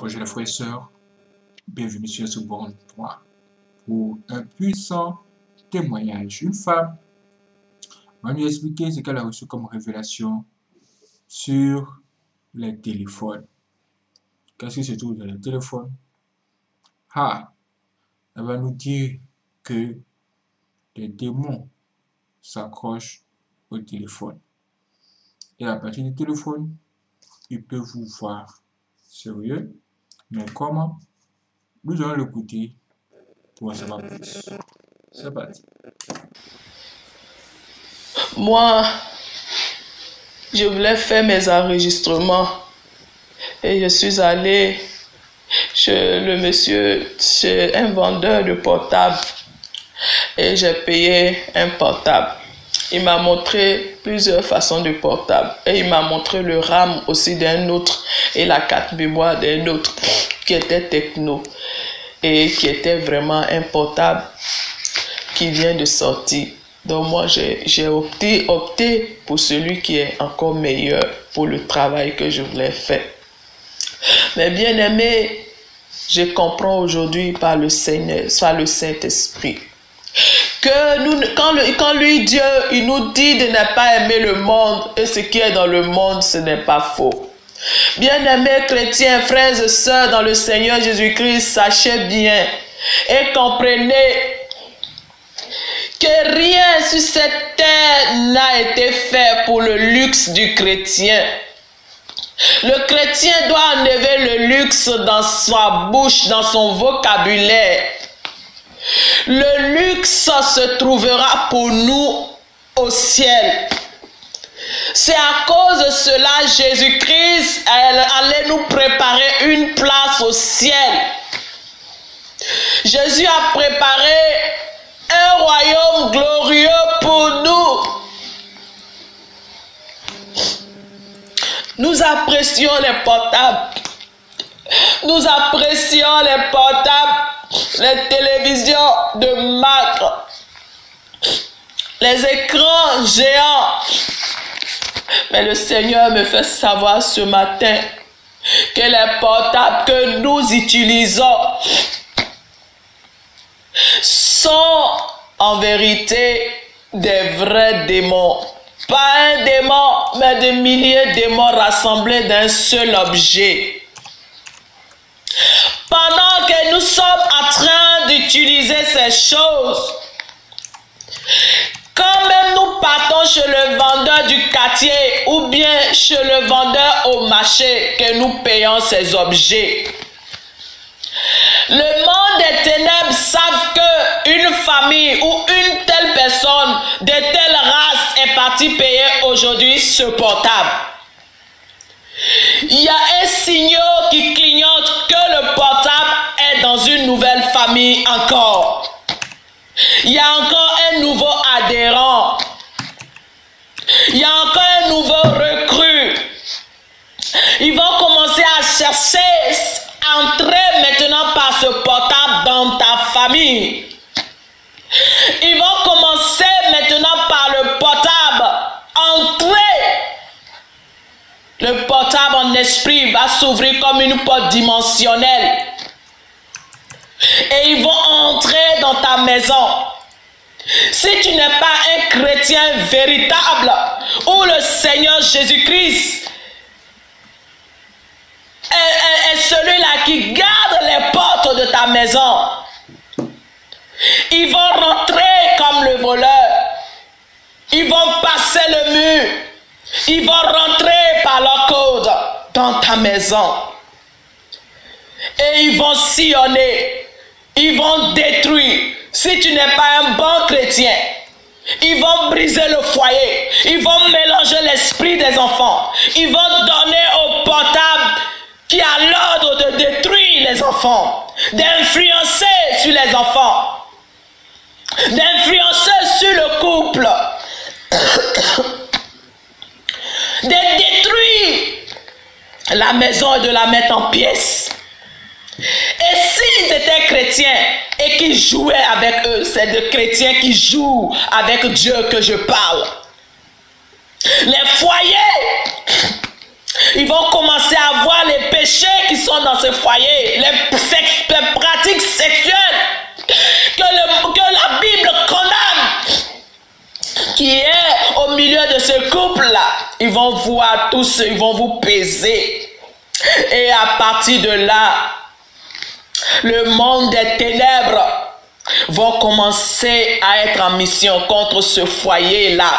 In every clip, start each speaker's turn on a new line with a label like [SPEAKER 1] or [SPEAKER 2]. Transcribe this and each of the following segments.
[SPEAKER 1] Bonjour les frères et sœurs, bienvenue sur ce bon point pour un puissant témoignage. Une femme va nous expliquer ce qu'elle a reçu comme révélation sur les téléphones. Qu'est-ce qui se trouve dans les téléphones? Elle va nous dire que les démons s'accrochent au téléphone. Et à partir du téléphone, ils peuvent vous voir sérieux. Mais comment? Nous allons l'écouter pour en savoir plus. C'est parti.
[SPEAKER 2] Moi, je voulais faire mes enregistrements et je suis allée chez le monsieur, chez un vendeur de portables et j'ai payé un portable. Il m'a montré plusieurs façons de portable et il m'a montré le RAM aussi d'un autre et la carte mémoire d'un autre qui était techno et qui était vraiment un portable qui vient de sortir. Donc moi j'ai opté pour celui qui est encore meilleur pour le travail que je voulais faire. Mais bien aimé, je comprends aujourd'hui par le Seigneur, par le Saint-Esprit, que quand lui Dieu, il nous dit de ne pas aimer le monde et ce qui est dans le monde, ce n'est pas faux. Bien-aimés chrétiens, frères et sœurs dans le Seigneur Jésus-Christ, sachez bien et comprenez que rien sur cette terre n'a été fait pour le luxe du chrétien. Le chrétien doit enlever le luxe dans sa bouche, dans son vocabulaire. Le luxe se trouvera pour nous au ciel. C'est à cause de cela Jésus-Christ allait nous préparer une place au ciel. Jésus a préparé un royaume glorieux pour nous. Nous apprécions les portables. Nous apprécions les portables, les télévisions de marque, les écrans géants. Mais le Seigneur me fait savoir ce matin que les portables que nous utilisons sont en vérité des vrais démons. Pas un démon, mais des milliers de démons rassemblés d'un seul objet. Pendant que nous sommes en train d'utiliser ces choses, quand même nous partons chez le vendeur du quartier ou bien chez le vendeur au marché que nous payons ces objets. Le monde des ténèbres savent qu'une famille ou une telle personne de telle race est partie payer aujourd'hui ce portable. Il y a un signal qui clignote que le portable est dans une nouvelle famille encore. Il y a encore un nouveau adhérent. Il y a encore un nouveau recrue. Ils vont commencer à chercher, entrer maintenant par ce portable dans ta famille. Ils vont commencer maintenant par le portable, entrer. Le portable en esprit va s'ouvrir comme une porte dimensionnelle. Et ils vont entrer dans ta maison. Si tu n'es pas un chrétien véritable, où le Seigneur Jésus-Christ est celui-là qui garde les portes de ta maison, ils vont rentrer comme le voleur. Ils vont passer le mur. Ils vont rentrer par leur code dans ta maison. Et ils vont sillonner. Ils vont détruire. Si tu n'es pas un bon chrétien, ils vont briser le foyer. Ils vont mélanger l'esprit des enfants. Ils vont donner au portable qui a l'ordre de détruire les enfants, d'influencer sur les enfants, d'influencer sur le couple, de détruire la maison et de la mettre en pièces. Et s'ils étaient chrétiens et qu'ils jouaient avec eux, c'est de chrétiens qui jouent avec Dieu que je parle. Les foyers Ils vont commencer à voir les péchés qui sont dans ce foyer, les pratiques sexuelles que la Bible condamne, qui est au milieu de ce couple-là. Ils vont voir tout ça, ils vont vous peser. Et à partir de là, le monde des ténèbres vont commencer à être en mission contre ce foyer-là.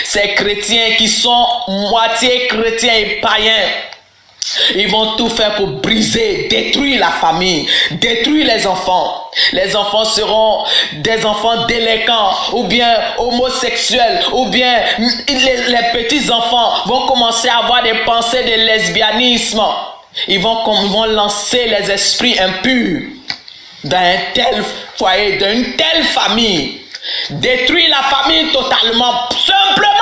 [SPEAKER 2] Ces chrétiens qui sont moitié chrétiens et païens, ils vont tout faire pour briser, détruire la famille, détruire les enfants. Les enfants seront des enfants délinquants ou bien homosexuels, ou bien les petits-enfants vont commencer à avoir des pensées de lesbianisme. Ils vont lancer les esprits impurs dans un tel foyer, dans une telle famille. Détruire la famille totalement, simplement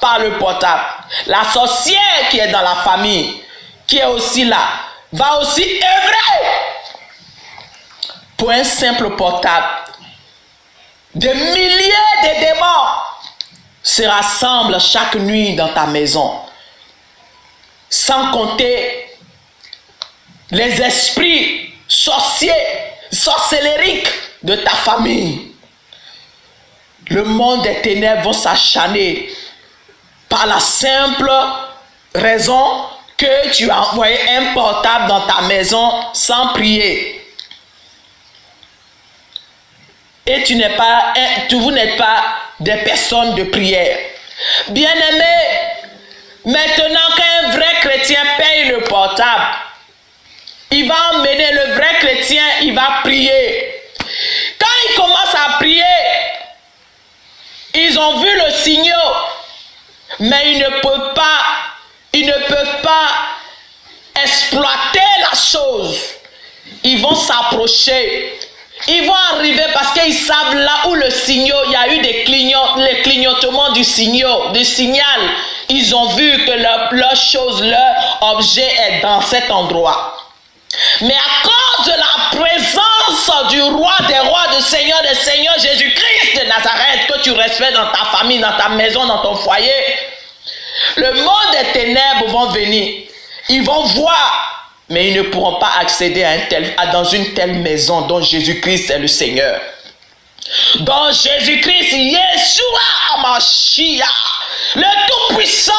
[SPEAKER 2] par le portable. La sorcière qui est dans la famille, qui est aussi là, va aussi œuvrer pour un simple portable. Des milliers de démons se rassemblent chaque nuit dans ta maison. Sans compter les esprits sorciers, sorcellériques de ta famille. Le monde des ténèbres va s'acharner par la simple raison que tu as envoyé un portable dans ta maison sans prier. Et vous n'êtes pas des personnes de prière. Bien-aimés, maintenant qu'un vrai chrétien paye le portable, il va emmener le vrai chrétien, il va prier. Quand il commence à prier, ils ont vu le signal, mais ils ne peuvent pas exploiter la chose. Ils vont s'approcher. Ils vont arriver parce qu'ils savent là où le signal, il y a eu les clignotements du signal. Ils ont vu que leur chose, leur objet est dans cet endroit. Mais à cause de la présence du roi des rois, du Seigneur des seigneurs, Jésus-Christ de Nazareth, que tu respectes dans ta famille, dans ta maison, dans ton foyer, le monde des ténèbres vont venir. Ils vont voir, mais ils ne pourront pas accéder dans une telle maison dont Jésus-Christ est le Seigneur. Dans Jésus-Christ, Yeshua Hamashiach, le Tout-Puissant,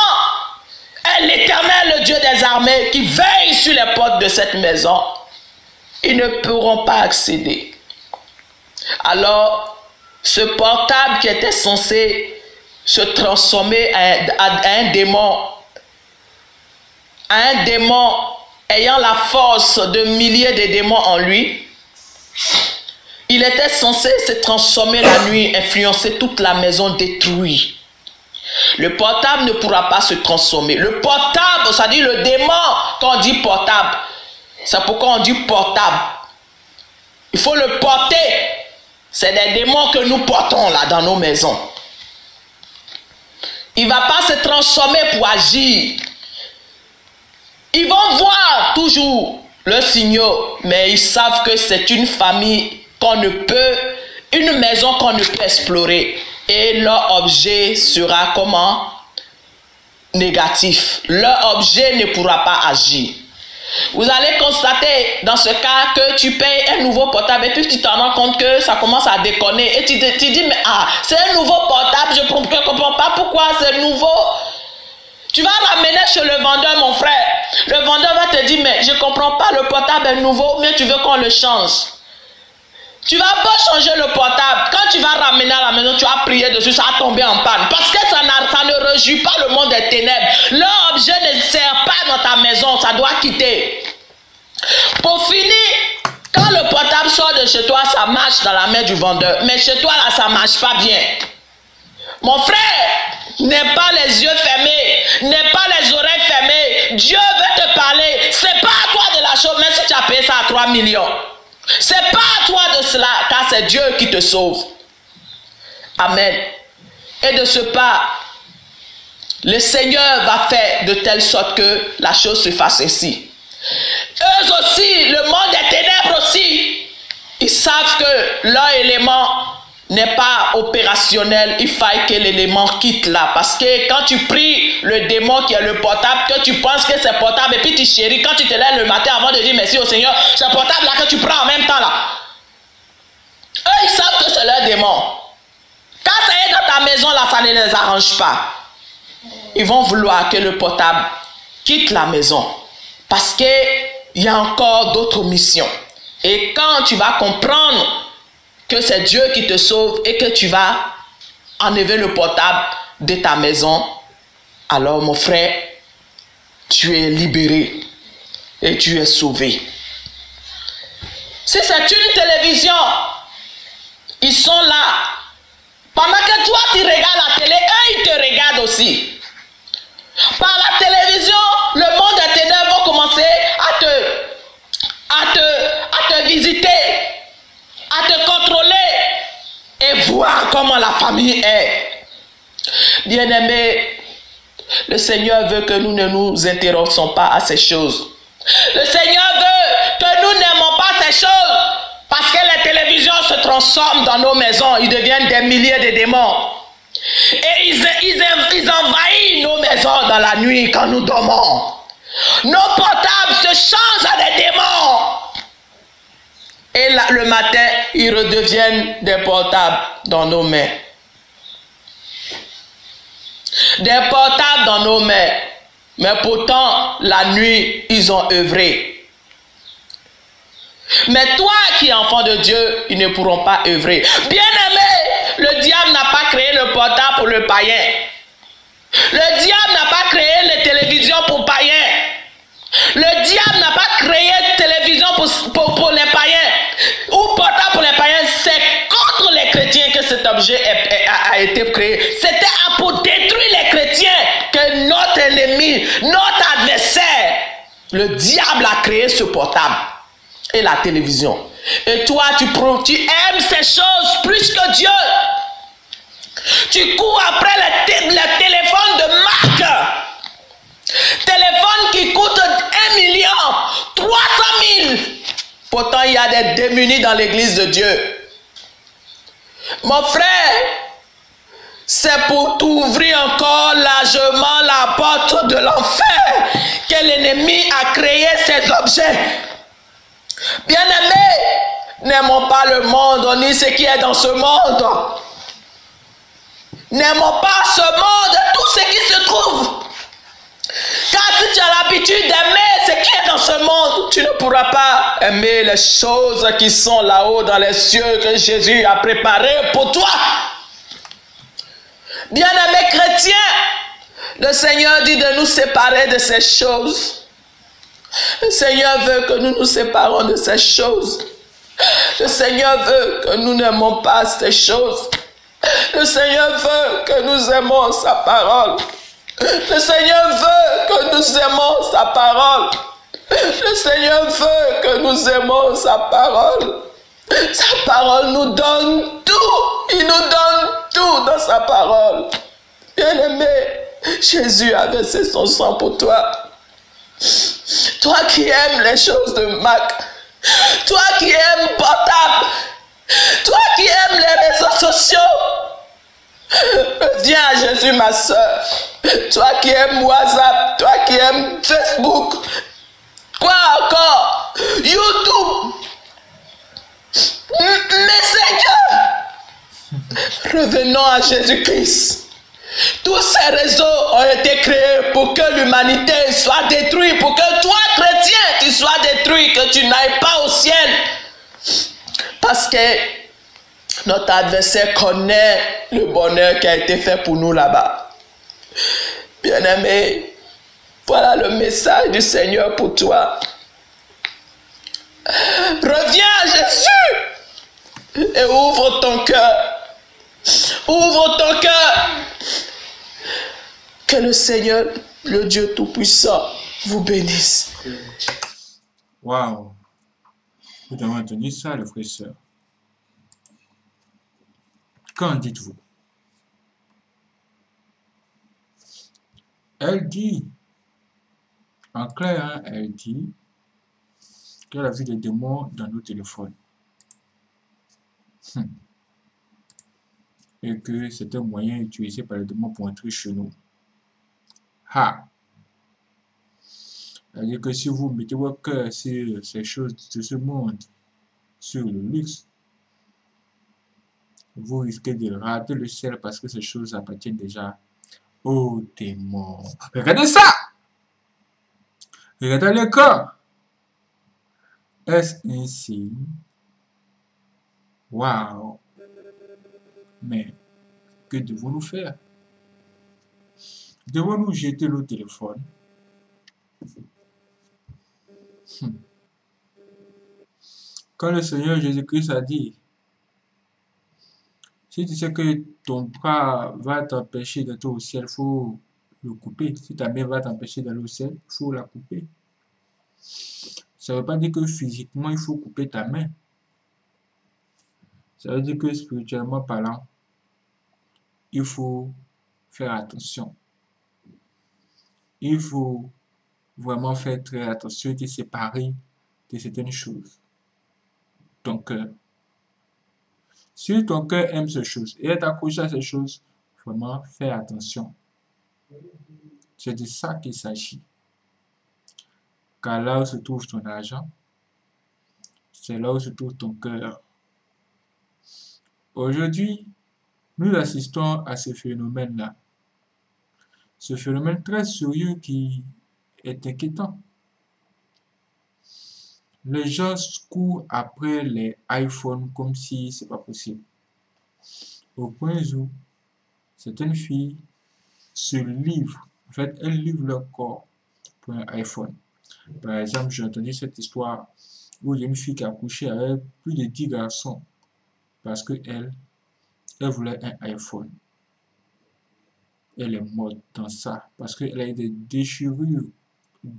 [SPEAKER 2] est l'Éternel, le Dieu des armées, qui veille sur les portes de cette maison. Ils ne pourront pas accéder. Alors, ce portable qui était censé se transformer à un démon ayant la force de milliers de démons en lui, il était censé se transformer la nuit, influencer toute la maison, détruire. Le portable ne pourra pas se transformer. Le portable, ça dit le démon, quand on dit portable, c'est pourquoi on dit portable. Il faut le porter. C'est des démons que nous portons là dans nos maisons. Il ne va pas se transformer pour agir. Ils vont voir toujours le signal, mais ils savent que c'est une famille une maison qu'on ne peut explorer. Et leur objet sera comment? Négatif. Leur objet ne pourra pas agir. Vous allez constater dans ce cas que tu payes un nouveau portable et puis tu t'en rends compte que ça commence à déconner. Et tu dis, mais c'est un nouveau portable, je ne comprends pas pourquoi c'est nouveau. Tu vas ramener chez le vendeur, mon frère. Le vendeur va te dire, mais je ne comprends pas, le portable est nouveau, mais tu veux qu'on le change. Tu vas pas changer le portable. Quand tu vas ramener à la maison, tu vas prier dessus, ça va tomber en panne. Parce que ça ne réjouit pas le monde des ténèbres. Leur objet ne sert pas dans ta maison, ça doit quitter. Pour finir, quand le portable sort de chez toi, ça marche dans la main du vendeur. Mais chez toi, là, ça ne marche pas bien. Mon frère, n'aie pas les yeux fermés, n'aie pas les oreilles fermées. Dieu veut te parler. C'est pas à toi de la chose, même si tu as payé ça à 3 millions. C'est pas à toi de cela, car c'est Dieu qui te sauve. Amen. Et de ce pas, le Seigneur va faire de telle sorte que la chose se fasse ainsi. Eux aussi, le monde des ténèbres aussi, ils savent que leur élément n'est pas opérationnel, il faille que l'élément quitte là. Parce que quand tu pries le démon qui est le portable, que tu penses que c'est portable, et puis tu chéris, quand tu te lèves le matin avant de dire merci au Seigneur, c'est portable là que tu prends en même temps là. Eux, ils savent que c'est leur démon. Quand ça est dans ta maison là, ça ne les arrange pas. Ils vont vouloir que le portable quitte la maison. Parce qu'il y a encore d'autres missions. Et quand tu vas comprendre que c'est Dieu qui te sauve et que tu vas enlever le portable de ta maison, alors mon frère, tu es libéré et tu es sauvé. Si c'est une télévision, ils sont là. Pendant que toi tu regardes la télé, eux ils te regardent aussi. Par la télévision, le monde des ténèbres va commencer à te visiter, à te contrôler et voir comment la famille est. Bien-aimés, le Seigneur veut que nous ne nous intéressons pas à ces choses. Le Seigneur veut que nous n'aimons pas ces choses parce que les télévisions se transforment dans nos maisons. Ils deviennent des milliers de démons. Et ils envahissent nos maisons dans la nuit quand nous dormons. Nos portables se changent à des démons. Et là, le matin, ils redeviennent des portables dans nos mains. Des portables dans nos mains. Mais pourtant, la nuit, ils ont œuvré. Mais toi qui es enfant de Dieu, ils ne pourront pas œuvrer. Bien-aimé, le diable n'a pas créé le portable pour le païen. Le diable n'a pas créé les télévisions pour païens. Le diable n'a pas créé télévision pour les païens ou portable pour les païens. C'est contre les chrétiens que cet objet a été créé. C'était pour détruire les chrétiens que notre ennemi, notre adversaire, le diable a créé ce portable et la télévision. Et toi, tu aimes ces choses plus que Dieu. Tu cours après le téléphone de marque. Téléphone qui coûte 1 300 000. Pourtant, il y a des démunis dans l'église de Dieu. Mon frère, c'est pour t'ouvrir encore largement la porte de l'enfer que l'ennemi a créé ces objets. Bien-aimés, n'aimons pas le monde ni ce qui est dans ce monde. N'aimons pas ce monde, tout ce qui se trouve. Car si tu as l'habitude d'aimer ce qui est dans ce monde, tu ne pourras pas aimer les choses qui sont là-haut dans les cieux que Jésus a préparées pour toi. Bien-aimés chrétiens, le Seigneur dit de nous séparer de ces choses. Le Seigneur veut que nous nous séparions de ces choses. Le Seigneur veut que nous n'aimons pas ces choses. Le Seigneur veut que nous aimons sa parole. Le Seigneur veut que nous aimons sa parole. Le Seigneur veut que nous aimons sa parole. Sa parole nous donne tout. Il nous donne tout dans sa parole. Bien-aimé, Jésus a versé son sang pour toi. Toi qui aimes les choses de Mac. Toi qui aimes portable. Toi qui aimes les réseaux sociaux. Viens à Jésus, ma soeur. Toi qui aimes WhatsApp, toi qui aimes Facebook, quoi encore? YouTube, Messenger. Revenons à Jésus-Christ. Tous ces réseaux ont été créés pour que l'humanité soit détruite, pour que toi, chrétien, tu sois détruit, que tu n'ailles pas au ciel. Parce que notre adversaire connaît le bonheur qui a été fait pour nous là-bas. Bien-aimé, voilà le message du Seigneur pour toi. Reviens à Jésus et ouvre ton cœur. Ouvre ton cœur. Que le Seigneur, le Dieu Tout-Puissant, vous bénisse.
[SPEAKER 1] Waouh! Vous avez entendu ça, les frères et sœurs? Qu'en dites-vous? Elle dit, en clair, hein, elle dit qu'elle a vu des démons dans nos téléphones. et que c'est un moyen utilisé par les démons pour entrer chez nous. Ha! C'est-à-dire que si vous mettez votre cœur sur ces choses de ce monde, sur le luxe, vous risquez de rater le ciel parce que ces choses appartiennent déjà aux démons. Regardez ça! Regardez le corps! Est-ce un signe? Waouh! Mais que devons-nous faire? Devons-nous jeter le téléphone? Quand le Seigneur Jésus-Christ a dit, si tu sais que ton bras va t'empêcher d'être au ciel, il faut le couper. Si ta main va t'empêcher d'aller au ciel, il faut la couper. Ça ne veut pas dire que physiquement, il faut couper ta main. Ça veut dire que spirituellement parlant, il faut faire attention. Il faut vraiment faire très attention et te séparer de certaines choses. Ton cœur. Si ton cœur aime ces choses et est accroché à ces choses, vraiment fais attention. C'est de ça qu'il s'agit. Car là où se trouve ton argent, c'est là où se trouve ton cœur. Aujourd'hui, nous assistons à ce phénomène-là. Ce phénomène très sérieux qui est inquiétant. Les gens courent après les iPhones comme si c'est pas possible. Au point où certaines filles se livrent, en fait, elles livrent leur corps pour un iPhone. Par exemple, j'ai entendu cette histoire où il y a une fille qui a couché avec plus de 10 garçons parce qu'elle voulait un iPhone. Elle est morte dans ça parce qu'elle a eu des déchirures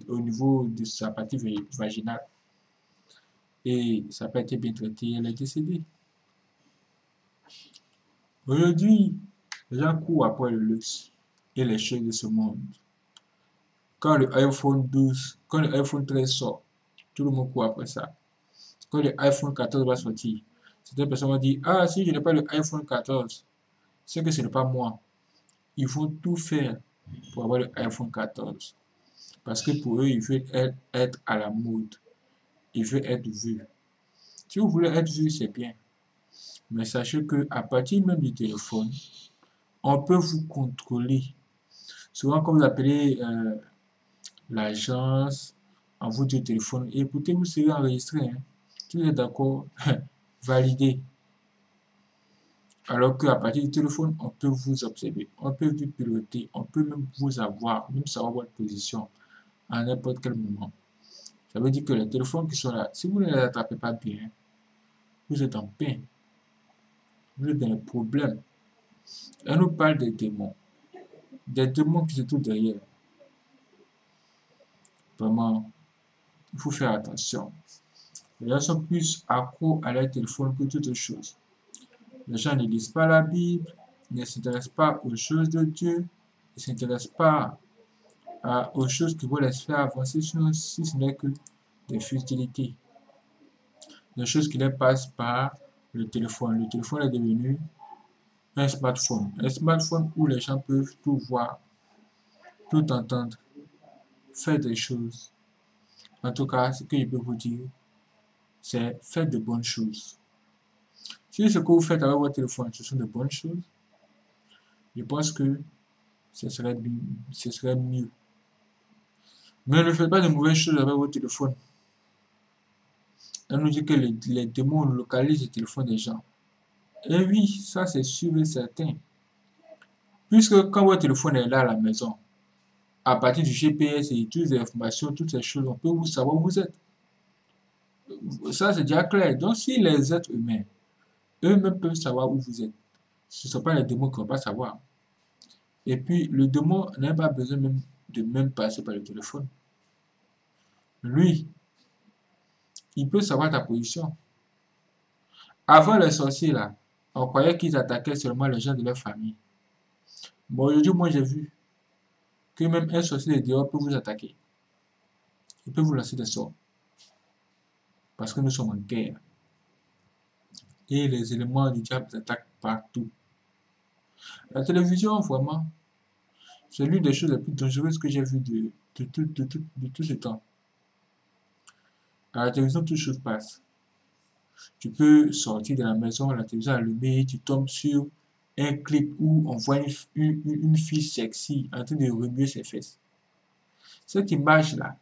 [SPEAKER 1] au niveau de sa partie vaginale et ça n'a pas été bien traité, elle est décédée. Aujourd'hui, les gens courent après le luxe et les choses de ce monde. Quand le iPhone 12, quand le iPhone 13 sort, tout le monde court après ça. Quand le iPhone 14 va sortir, certaines personnes vont dire, ah, si je n'ai pas le iPhone 14, c'est que ce n'est pas moi. Ils vont tout faire pour avoir le iPhone 14. Parce que pour eux, ils veulent être à la mode. Ils veulent être vus. Si vous voulez être vu, c'est bien. Mais sachez qu'à partir même du téléphone, on peut vous contrôler. Souvent, quand vous appelez l'agence, on vous dit au téléphone, écoutez, vous serez enregistré. Hein. Si vous êtes d'accord, validez. Alors qu'à partir du téléphone, on peut vous observer, on peut vous piloter, on peut même vous avoir, même savoir votre position à n'importe quel moment. Ça veut dire que les téléphones qui sont là, si vous ne les attrapez pas bien, vous êtes en peine. Vous êtes dans les problèmes. Elle nous parle des démons qui se trouvent derrière. Vraiment, il faut faire attention. Les gens sont plus accros à leur téléphone que toute chose. Les gens ne lisent pas la Bible, ne s'intéressent pas aux choses de Dieu, ne s'intéressent pas aux choses qui vont les faire avancer, si ce n'est que des futilités. Des choses qui les passent par le téléphone. Le téléphone est devenu un smartphone. Un smartphone où les gens peuvent tout voir, tout entendre, faire des choses. En tout cas, ce que je peux vous dire, c'est faire de bonnes choses. Si ce que vous faites avec votre téléphone, ce sont de bonnes choses, je pense que ce serait mieux. Mais ne faites pas de mauvaises choses avec votre téléphone. On nous dit que les démons localisent le téléphone des gens. Et oui, ça c'est sûr et certain. Puisque quand votre téléphone est là à la maison, à partir du GPS et toutes les informations, toutes ces choses, on peut vous savoir où vous êtes. Ça c'est déjà clair. Donc si les êtres humains, eux-mêmes peuvent savoir où vous êtes, ce ne sont pas les démons qui ne vont pas savoir. Et puis le démon n'a pas besoin de passer par le téléphone. Lui, il peut savoir ta position. Avant les sorciers là, on croyait qu'ils attaquaient seulement les gens de leur famille. Mais aujourd'hui, moi j'ai vu que même un sorcier de dehors peut vous attaquer. Il peut vous lancer des sorts. Parce que nous sommes en guerre. Et les éléments du diable attaquent partout. La télévision, vraiment, c'est l'une des choses les plus dangereuses que j'ai vues de tout ce temps. À la télévision, toute chose passe. Tu peux sortir de la maison, la télévision allumée, tu tombes sur un clip où on voit une fille sexy en train de remuer ses fesses. Cette image-là,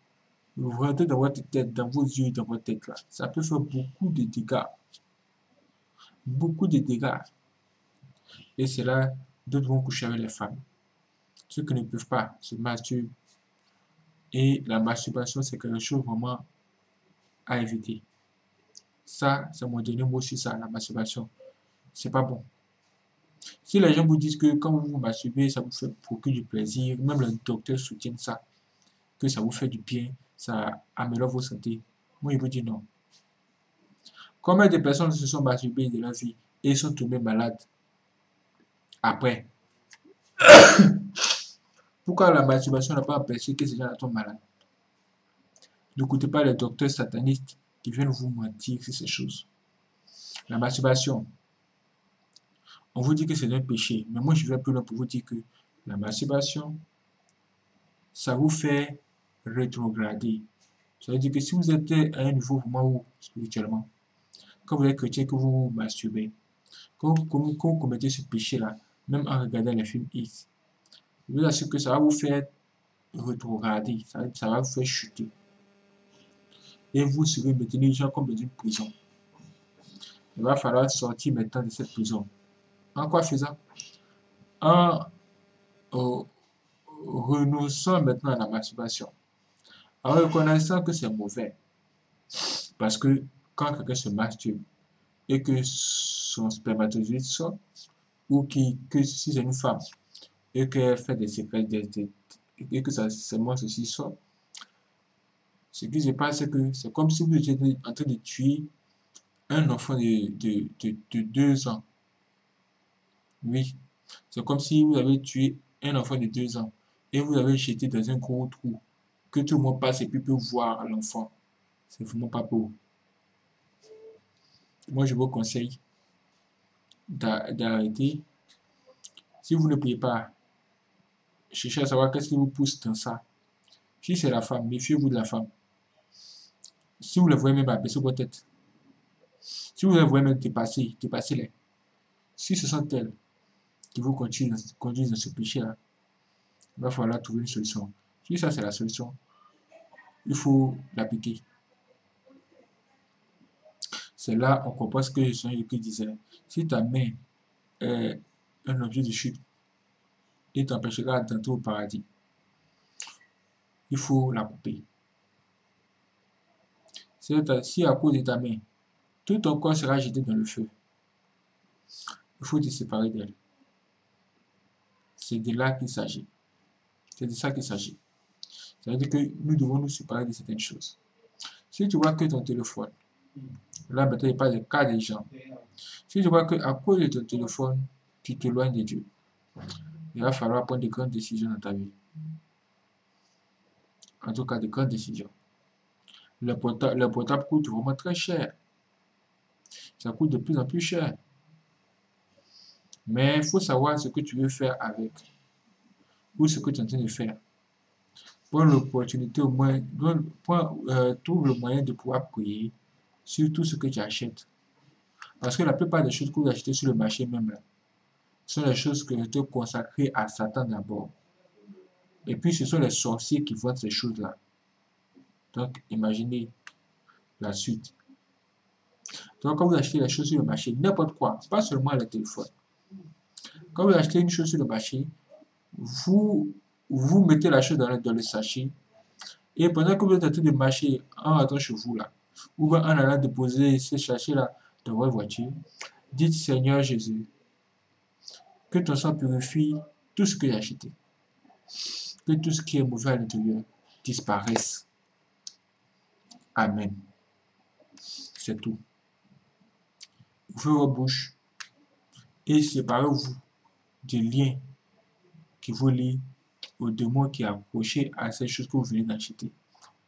[SPEAKER 1] vous rentrez dans votre tête, dans vos yeux, dans votre tête là, ça peut faire beaucoup de dégâts. Beaucoup de dégâts. Et c'est là, d'autres vont coucher avec les femmes. Ceux qui ne peuvent pas se masturber. Et la masturbation, c'est quelque chose vraiment à éviter. Ça, c'est mon dernier mot sur ça, la masturbation. C'est pas bon. Si les gens vous disent que quand vous vous masturbez, ça vous fait procure du plaisir, même les docteurs soutiennent ça, que ça vous fait du bien, ça améliore votre santé. Moi, je vous dis non. Combien de personnes se sont masturbées de leur vie et sont tombées malades après? Pourquoi la masturbation n'a pas empêché que ces gens tombent malades? N'écoutez pas les docteurs satanistes qui viennent vous mentir sur ces choses. La masturbation, on vous dit que c'est un péché, mais moi je vais plus loin pour vous dire que la masturbation, ça vous fait rétrograder. Ça veut dire que si vous êtes à un niveau vraiment haut spirituellement, quand vous êtes chrétien, que vous vous masturbez, quand vous commettez ce péché-là, même en regardant les films X, je vous assure que ça va vous faire rétrograder, ça va vous faire chuter. Et vous serez maintenu genre comme dans une prison. Il va falloir sortir maintenant de cette prison. En quoi faisant? En renonçant maintenant à la masturbation. En reconnaissant que c'est mauvais. Parce que quand quelqu'un se masturbe et que son spermatozoïde sort, ou que si c'est une femme et qu'elle fait des séquelles et que sa semence aussi sort, ce qui se passe, c'est que c'est comme si vous étiez en train de tuer un enfant de 2 ans. Oui, c'est comme si vous avez tué un enfant de 2 ans et vous l'avez jeté dans un gros trou, que tout le monde passe et puis peut voir l'enfant. C'est vraiment pas beau. Moi, je vous conseille d'arrêter. Si vous ne pouvez pas chercher à savoir qu'est-ce qui vous pousse dans ça. Si c'est la femme, méfiez-vous de la femme. Si vous la voyez même abaisser votre tête. Si vous la voyez même dépassez-les. Si ce sont elles qui vous conduisent dans ce péché-là, il va falloir trouver une solution. Si ça c'est la solution, il faut l'appliquer. C'est là on comprend ce que Jésus disait. Si ta main est un objet de chute, il t'empêchera d'entrer au paradis. Il faut la couper. Si à cause de ta main, tout ton corps sera jeté dans le feu, il faut te séparer d'elle. C'est de là qu'il s'agit. C'est de ça qu'il s'agit. Ça veut dire que nous devons nous séparer de certaines choses. Si tu vois que ton téléphone, là maintenant il parle de cas des gens. Si tu vois qu'à cause de ton téléphone, tu t'éloignes de Dieu, il va falloir prendre de grandes décisions dans ta vie. En tout cas, de grandes décisions. Le portable coûte vraiment très cher. Ça coûte de plus en plus cher. Mais il faut savoir ce que tu veux faire avec. Ou ce que tu es en train de faire. Prends l'opportunité au moins, trouve le moyen de pouvoir prier sur tout ce que tu achètes. Parce que la plupart des choses que vous achetez sur le marché même là, sont les choses que tu as consacrées à Satan d'abord. Et puis ce sont les sorciers qui vendent ces choses-là. Donc imaginez la suite. Donc quand vous achetez les choses sur le marché, n'importe quoi, pas seulement le téléphone. Quand vous achetez une chose sur le marché, vous mettez la chose dans le sachet et pendant que vous êtes en train de marcher en rentrant chez vous là, ou en allant déposer ce sachet là dans votre voiture, dites Seigneur Jésus, que ton sang purifie tout ce que j'ai acheté, que tout ce qui est mauvais à l'intérieur disparaisse. Amen. C'est tout. Ouvrez vos bouches et séparez-vous du lien qui vous lie au démon qui est accroché à ces choses que vous venez d'acheter.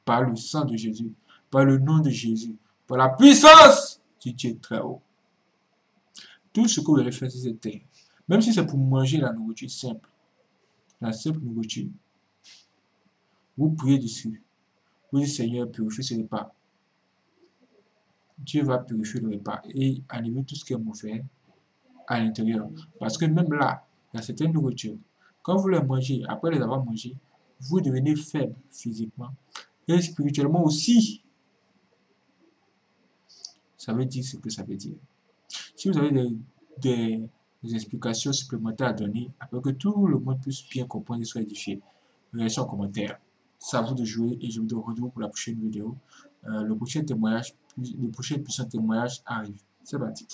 [SPEAKER 1] Par le sang de Jésus, par le nom de Jésus, par la puissance du Dieu très haut. Tout ce que vous allez faire sur cette terre, Même si c'est pour manger la nourriture simple, la simple nourriture, vous priez dessus. Vous dites, Seigneur, purifie ce repas. Dieu va purifier le repas et enlever tout ce qui est mauvais à l'intérieur. Parce que même là, il y a certaines nourritures. Quand vous les mangez, après les avoir mangées, vous devenez faible physiquement et spirituellement aussi. Ça veut dire ce que ça veut dire. Si vous avez des explications supplémentaires à donner, afin que tout le monde puisse bien comprendre et soit édifié, laissez en commentaire. C'est à vous de jouer et je vous donne rendez-vous pour la prochaine vidéo. Le prochain puissant témoignage arrive. C'est parti.